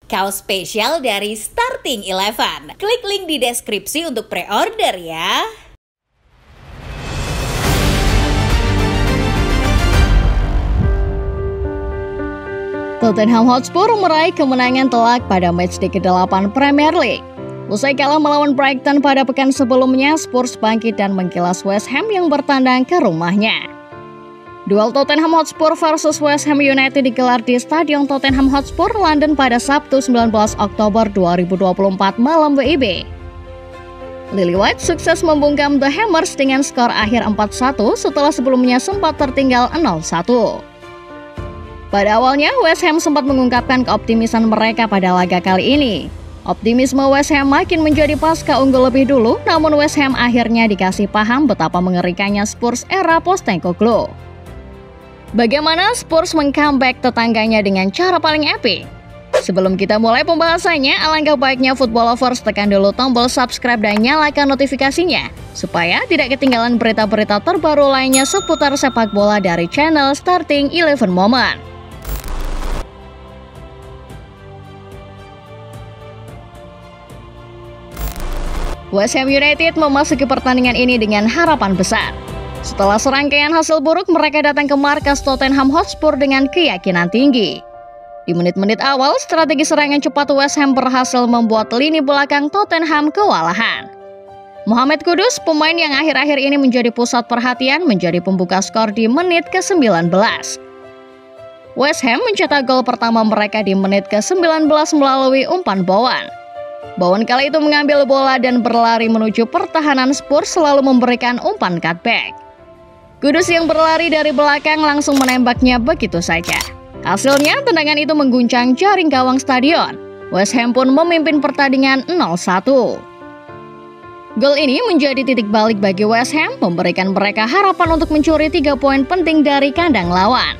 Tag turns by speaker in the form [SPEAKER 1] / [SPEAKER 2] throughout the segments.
[SPEAKER 1] Kaos spesial dari Starting Eleven. Klik link di deskripsi untuk pre-order ya.
[SPEAKER 2] Tottenham Hotspur meraih kemenangan telak pada matchday ke-8 Premier League. Usai kalah melawan Brighton pada pekan sebelumnya, Spurs bangkit dan mengkilas West Ham yang bertandang ke rumahnya. Duel Tottenham Hotspur versus West Ham United digelar di Stadion Tottenham Hotspur, London pada Sabtu 19 Oktober 2024 malam WIB. Lily White sukses membungkam The Hammers dengan skor akhir 4-1 setelah sebelumnya sempat tertinggal 0-1. Pada awalnya, West Ham sempat mengungkapkan keoptimisan mereka pada laga kali ini. Optimisme West Ham makin menjadi pasca unggul lebih dulu, namun West Ham akhirnya dikasih paham betapa mengerikannya Spurs era Postecoglou. Bagaimana Spurs meng-comeback tetangganya dengan cara paling epic? Sebelum kita mulai pembahasannya, alangkah baiknya football lovers tekan dulu tombol subscribe dan nyalakan notifikasinya, supaya tidak ketinggalan berita-berita terbaru lainnya seputar sepak bola dari channel Starting Eleven Moment. West Ham United memasuki pertandingan ini dengan harapan besar. Setelah serangkaian hasil buruk, mereka datang ke markas Tottenham Hotspur dengan keyakinan tinggi. Di menit-menit awal, strategi serangan cepat West Ham berhasil membuat lini belakang Tottenham kewalahan. Mohamed Kudus, pemain yang akhir-akhir ini menjadi pusat perhatian, menjadi pembuka skor di menit ke-19. West Ham mencetak gol pertama mereka di menit ke-19 melalui umpan Bowen. Bowen kali itu mengambil bola dan berlari menuju pertahanan Spurs, selalu memberikan umpan cutback. Kudus yang berlari dari belakang langsung menembaknya begitu saja. Hasilnya, tendangan itu mengguncang jaring gawang stadion. West Ham pun memimpin pertandingan 0-1. Gol ini menjadi titik balik bagi West Ham, memberikan mereka harapan untuk mencuri 3 poin penting dari kandang lawan.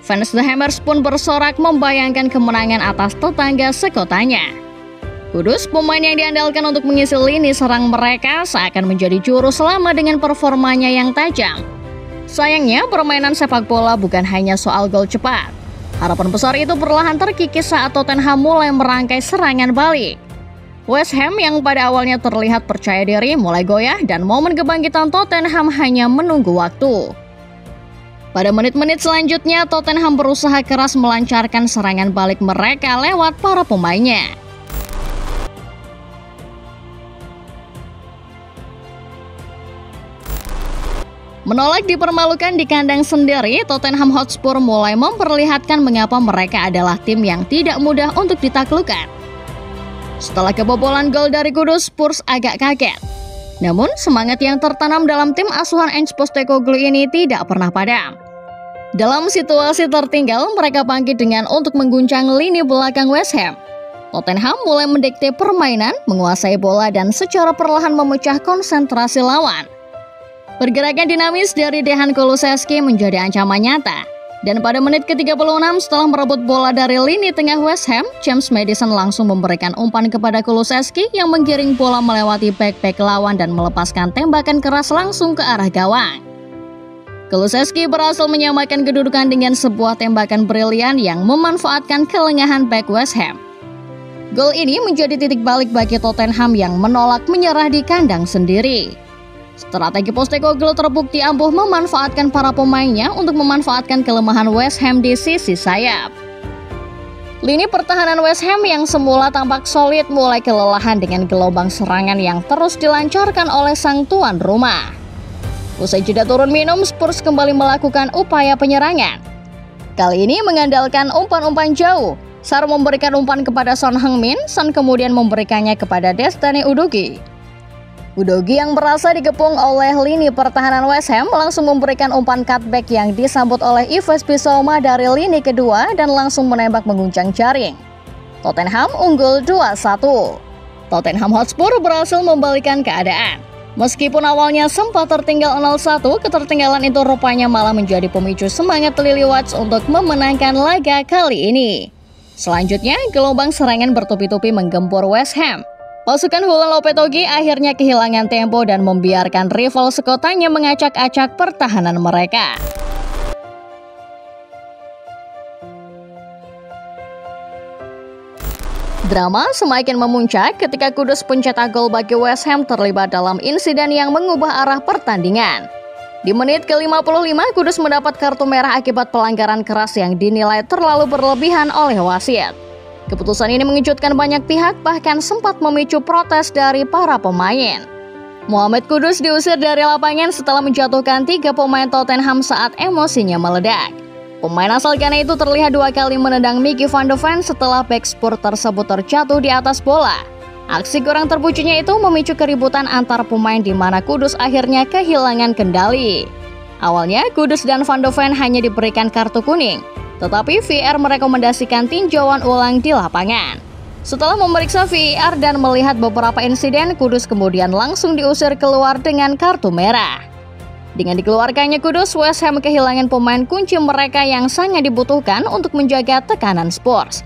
[SPEAKER 2] Fans The Hammers pun bersorak membayangkan kemenangan atas tetangga sekotanya. Kudus, pemain yang diandalkan untuk mengisi lini serang mereka, seakan menjadi juru selama dengan performanya yang tajam. Sayangnya, permainan sepak bola bukan hanya soal gol cepat. Harapan besar itu perlahan terkikis saat Tottenham mulai merangkai serangan balik. West Ham yang pada awalnya terlihat percaya diri mulai goyah dan momen kebangkitan Tottenham hanya menunggu waktu. Pada menit-menit selanjutnya, Tottenham berusaha keras melancarkan serangan balik mereka lewat para pemainnya. Menolak dipermalukan di kandang sendiri, Tottenham Hotspur mulai memperlihatkan mengapa mereka adalah tim yang tidak mudah untuk ditaklukkan. Setelah kebobolan gol dari Kudus, Spurs agak kaget. Namun, semangat yang tertanam dalam tim asuhan Ange Postecoglou ini tidak pernah padam. Dalam situasi tertinggal, mereka bangkit dengan untuk mengguncang lini belakang West Ham. Tottenham mulai mendikte permainan, menguasai bola dan secara perlahan memecah konsentrasi lawan. Pergerakan dinamis dari Dejan Kulusevski menjadi ancaman nyata. Dan pada menit ke-36 setelah merebut bola dari lini tengah West Ham, James Maddison langsung memberikan umpan kepada Kulusevski yang menggiring bola melewati bek-bek lawan dan melepaskan tembakan keras langsung ke arah gawang. Kulusevski berhasil menyamakan kedudukan dengan sebuah tembakan brilian yang memanfaatkan kelengahan bek West Ham. Gol ini menjadi titik balik bagi Tottenham yang menolak menyerah di kandang sendiri. Strategi Postecoglou terbukti ampuh memanfaatkan para pemainnya untuk memanfaatkan kelemahan West Ham di sisi sayap. Lini pertahanan West Ham yang semula tampak solid mulai kelelahan dengan gelombang serangan yang terus dilancarkan oleh sang tuan rumah. Usai jeda turun minum, Spurs kembali melakukan upaya penyerangan. Kali ini mengandalkan umpan-umpan jauh. Sar memberikan umpan kepada Son Heung-min, Son kemudian memberikannya kepada Destiny Udogie. Udogie yang berasa dikepung oleh lini pertahanan West Ham langsung memberikan umpan cutback yang disambut oleh Yves Bissouma dari lini kedua dan langsung menembak mengguncang jaring. Tottenham unggul 2-1. Tottenham Hotspur berhasil membalikan keadaan. Meskipun awalnya sempat tertinggal 0-1, ketertinggalan itu rupanya malah menjadi pemicu semangat Lily White untuk memenangkan laga kali ini. Selanjutnya, gelombang serangan bertupi-tupi menggempur West Ham. Pasukan Julen Lopetegui akhirnya kehilangan tempo dan membiarkan rival sekotanya mengacak-acak pertahanan mereka. Drama semakin memuncak ketika Kudus pencetak gol bagi West Ham terlibat dalam insiden yang mengubah arah pertandingan. Di menit ke-55, Kudus mendapat kartu merah akibat pelanggaran keras yang dinilai terlalu berlebihan oleh wasit. Keputusan ini mengejutkan banyak pihak, bahkan sempat memicu protes dari para pemain. Mohamed Kudus diusir dari lapangan setelah menjatuhkan 3 pemain Tottenham saat emosinya meledak. Pemain asal Ghana itu terlihat 2 kali menendang Mickey van de Ven setelah bek Spurs tersebut terjatuh di atas bola. Aksi kurang terpujinya itu memicu keributan antar pemain di mana Kudus akhirnya kehilangan kendali. Awalnya Kudus dan van de Ven hanya diberikan kartu kuning, tetapi VAR merekomendasikan tinjauan ulang di lapangan. Setelah memeriksa VAR dan melihat beberapa insiden, Kudus kemudian langsung diusir keluar dengan kartu merah. Dengan dikeluarkannya Kudus, West Ham kehilangan pemain kunci mereka yang sangat dibutuhkan untuk menjaga tekanan Spurs.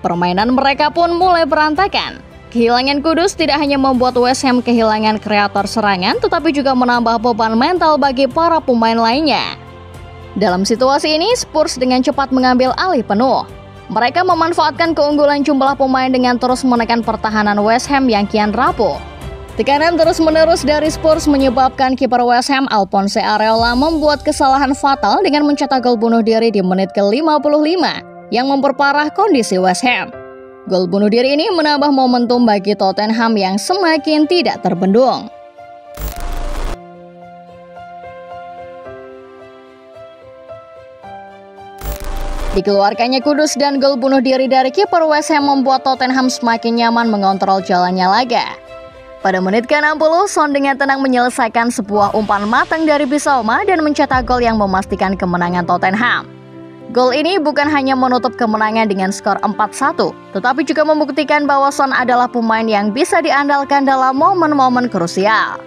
[SPEAKER 2] Permainan mereka pun mulai berantakan. Kehilangan Kudus tidak hanya membuat West Ham kehilangan kreator serangan, tetapi juga menambah beban mental bagi para pemain lainnya. Dalam situasi ini, Spurs dengan cepat mengambil alih penuh. Mereka memanfaatkan keunggulan jumlah pemain dengan terus menekan pertahanan West Ham yang kian rapuh. Tekanan terus-menerus dari Spurs menyebabkan kiper West Ham Alphonse Areola membuat kesalahan fatal dengan mencetak gol bunuh diri di menit ke-55 yang memperparah kondisi West Ham. Gol bunuh diri ini menambah momentum bagi Tottenham yang semakin tidak terbendung. Dikeluarkannya Kudus dan gol bunuh diri dari kiper West Ham membuat Tottenham semakin nyaman mengontrol jalannya laga. Pada menit ke-60, Son dengan tenang menyelesaikan sebuah umpan matang dari Bissouma dan mencetak gol yang memastikan kemenangan Tottenham. Gol ini bukan hanya menutup kemenangan dengan skor 4-1, tetapi juga membuktikan bahwa Son adalah pemain yang bisa diandalkan dalam momen-momen krusial.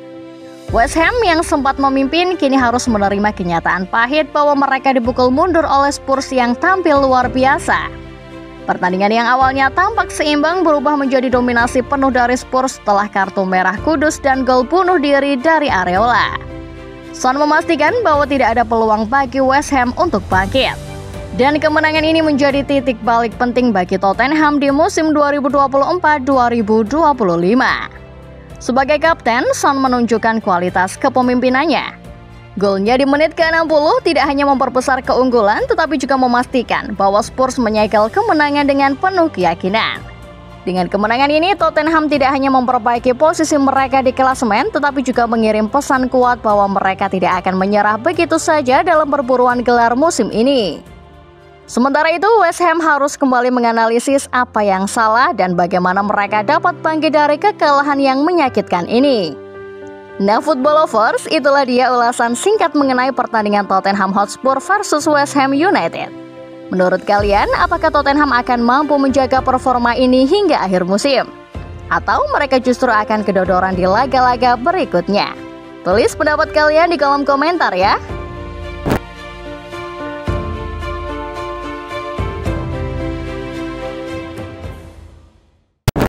[SPEAKER 2] West Ham yang sempat memimpin kini harus menerima kenyataan pahit bahwa mereka dipukul mundur oleh Spurs yang tampil luar biasa. Pertandingan yang awalnya tampak seimbang berubah menjadi dominasi penuh dari Spurs setelah kartu merah Kudus dan gol bunuh diri dari Areola. Son memastikan bahwa tidak ada peluang bagi West Ham untuk bangkit. Dan kemenangan ini menjadi titik balik penting bagi Tottenham di musim 2024-2025. Sebagai kapten, Son menunjukkan kualitas kepemimpinannya. Golnya di menit ke-60 tidak hanya memperbesar keunggulan, tetapi juga memastikan bahwa Spurs menyegel kemenangan dengan penuh keyakinan. Dengan kemenangan ini, Tottenham tidak hanya memperbaiki posisi mereka di klasemen, tetapi juga mengirim pesan kuat bahwa mereka tidak akan menyerah begitu saja dalam perburuan gelar musim ini. Sementara itu, West Ham harus kembali menganalisis apa yang salah dan bagaimana mereka dapat bangkit dari kekalahan yang menyakitkan ini. Nah, football lovers, itulah dia ulasan singkat mengenai pertandingan Tottenham Hotspur versus West Ham United. Menurut kalian, apakah Tottenham akan mampu menjaga performa ini hingga akhir musim? Atau mereka justru akan kedodoran di laga-laga berikutnya? Tulis pendapat kalian di kolom komentar ya.